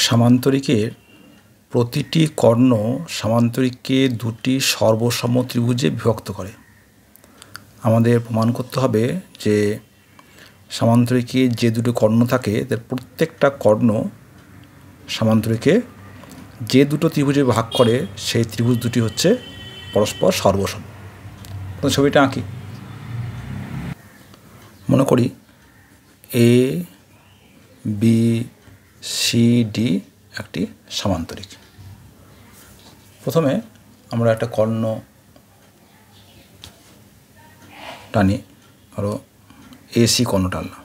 সামান্তরিকের প্রতিটি কর্ণ সামান্তরিককে দুটি সর্বসম ত্রিভুজে বিভক্ত করে। আমাদের প্রমাণ করতে হবে যে সামান্তরিকে যে দুটো কর্ণ থাকে তার প্রত্যেকটা কর্ণ সামান্তরিকে যে দুটো ত্রিভুজে ভাগ করে সেই ত্রিভুজ দুটি হচ্ছে পরস্পর সর্বসম। ছবিটা আঁকি। মনে করি এ বি সি ডি একটি সামান্তরিক। প্রথমে আমরা একটা কর্ণ টানি, আরও এসি কর্ণ টানলাম।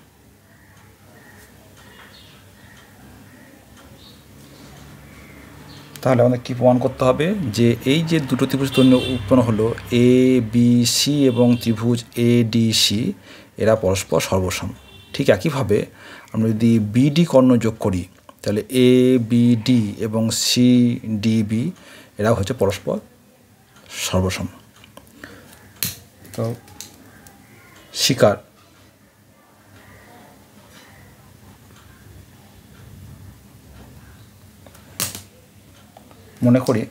তাহলে আমাদের কী প্রমাণ করতে হবে যে এই যে দুটো ত্রিভুজ উৎপন্ন হলো এ বি সি এবং ত্রিভুজ এ ডি সি এরা পরস্পর সর্বসম। ঠিক একইভাবে আমরা যদি বিডি কর্ণ যোগ করি তাহলে এ বি ডি এবং সি ডি বি এরা হচ্ছে পরস্পর সর্বসম। তো শিকার মনে করি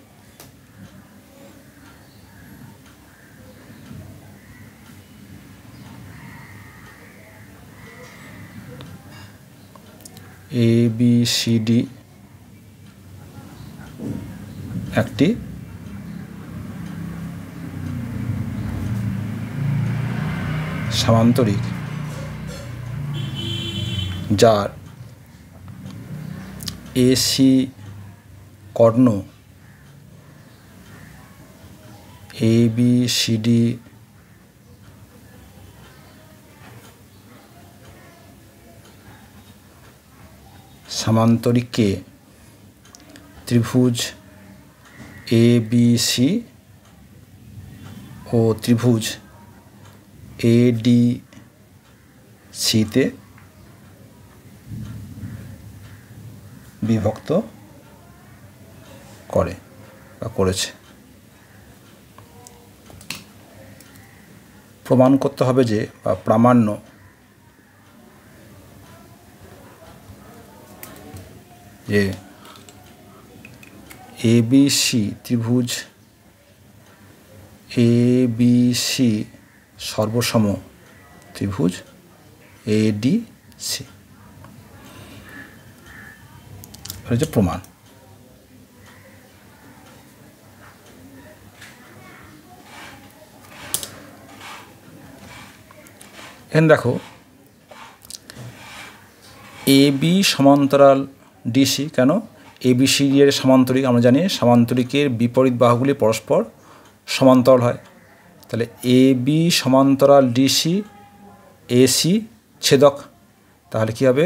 এ বি সি ডি একটি সামান্তরিক যার AC Karna A B C D সামান্তরিককে ত্রিভুজ এ বি সি ও ত্রিভুজ এ ডি সিতে বিভক্ত করে বা করেছে। প্রমাণ করতে হবে যে বা প্রামাণ্য যে এ বি সি ত্রিভুজ এ বি সি সর্বসম ত্রিভুজ এ ডি সি হচ্ছে প্রমাণ। এখানে দেখো এ বি সমান্তরাল ডিসি, কেন এ বি সি এর সমান্তরিক আমরা জানি সামান্তরিকের বিপরীত বাহুগুলি পরস্পর সমান্তরাল হয়। তাহলে এ বি সমান্তরাল ডিসি এসি ছেদক, তাহলে কী হবে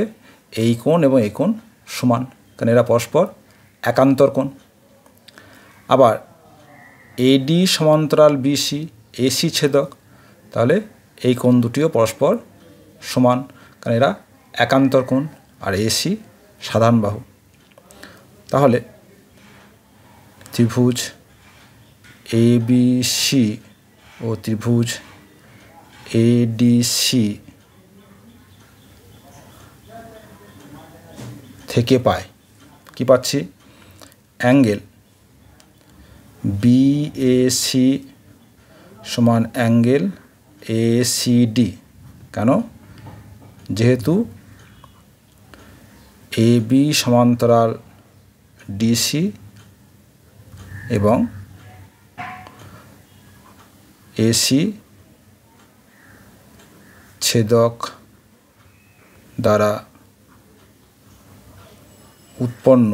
এই কোণ এবং এই কোণ সমান, কারণ এরা পরস্পর একান্তর কোণ। আবার এডি সমান্তরাল বিসি এসি ছেদক, তাহলে এই কোণ দুটিও পরস্পর সমান, কারণ এরা একান্তর কোণ আর এসি সাধারণ বাহু। তাহলে ত্রিভুজ এ বি সি ও ত্রিভুজ এ ডি সি থেকে পাই কি পাচ্ছি অ্যাঙ্গেল বিএসি সমান অ্যাঙ্গেল এসিডি। কেন? যেহেতু এ বি সমান্তরাল ডিসি এবং এসি ছেদক দ্বারা উৎপন্ন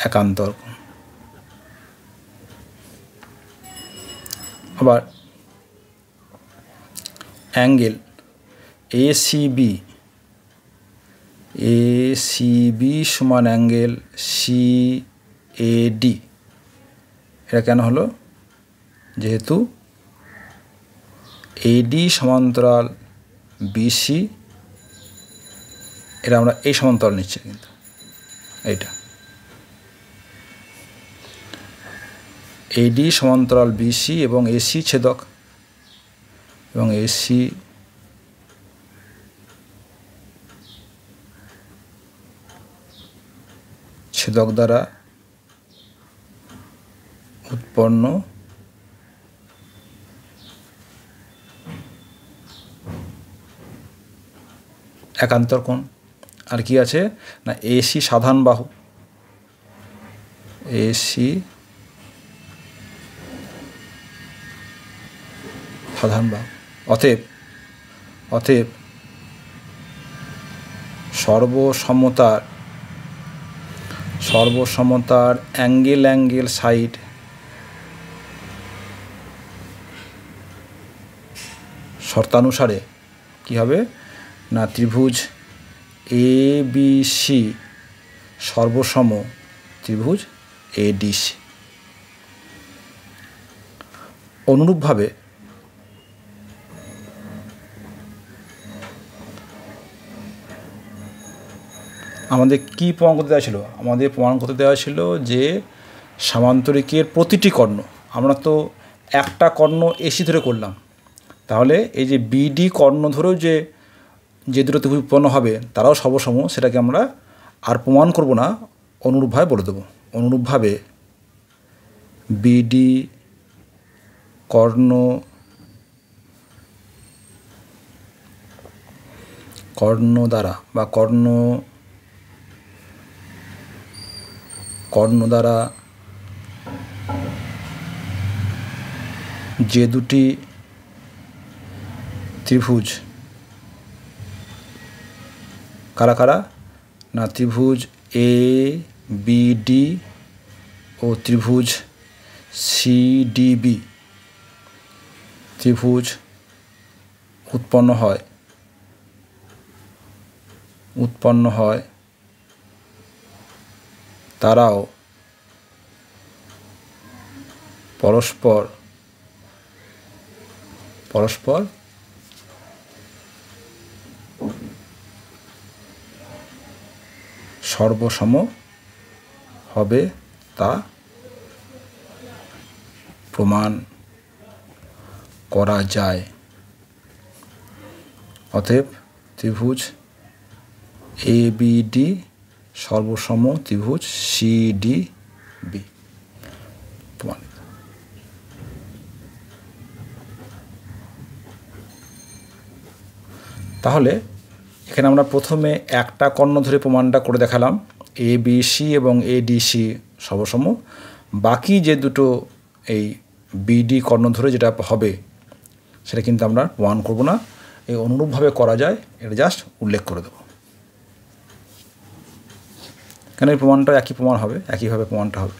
একান্তর। আবার অ্যাঙ্গেল এসিবি সমান অ্যাঙ্গেল সিএডি। এটা কেন হলো? যেহেতু এডি সমান্তরাল বিসি, এটা আমরা এই সমান্তরাল নিচ্ছি, কিন্তু এইটা এডি সমান্তরাল বিসি এবং এসি ছেদক এবং এসি ছেদক দ্বারা উৎপন্ন একান্তর কোণ। আর কি আছে না AC সাধারণ বাহু, AC সাধারণ বাহু। অতএব সর্বসমতার অ্যাঙ্গেল সাইড শর্তানুসারে কি হবে না ত্রিভুজ ABC সর্বসম ত্রিভুজ ADC। অনুরূপভাবে আমাদের কি প্রমাণ করতে দেওয়া ছিল? আমাদের প্রমাণ করতে দেওয়া ছিল যে সামান্তরিকের প্রতিটি কর্ণ, আমরা তো একটা কর্ণ AC ধরে করলাম, তাহলে এই যে BD কর্ণ ধরেও যে দুটো ত্রিভুজ উৎপন্ন হবে তারাও সর্বসম, সেটাকে আমরা আর প্রমাণ করব না, অনুরূপভাবে বলে দেবো। অনুরূপভাবে BD কর্ণ দ্বারা বা কর্ণ দ্বারা যে দুটি ত্রিভুজ কারা না ত্রিভুজ ABD ও ত্রিভুজ CDB ত্রিভুজ উৎপন্ন হয় তারাও পরস্পর সর্বসম হবে তা প্রমাণ করা যায়। অতএব ত্রিভুজ ABD সর্বসম ত্রিভুজ CDB প্রমাণিত। তাহলে এখানে আমরা প্রথমে একটা কর্ণ ধরে প্রমাণটা করে দেখালাম, ABC এবং ADC সর্বসম। বাকি যে দুটো এই BD কর্ণ ধরে যেটা হবে সেটা কিন্তু আমরা প্রমাণ করব না, এই অনুরূপভাবে করা যায় এটা জাস্ট উল্লেখ করে দেবো। কেন এই প্রমাণটা একই প্রমাণ হবে, একইভাবে প্রমাণটা হবে।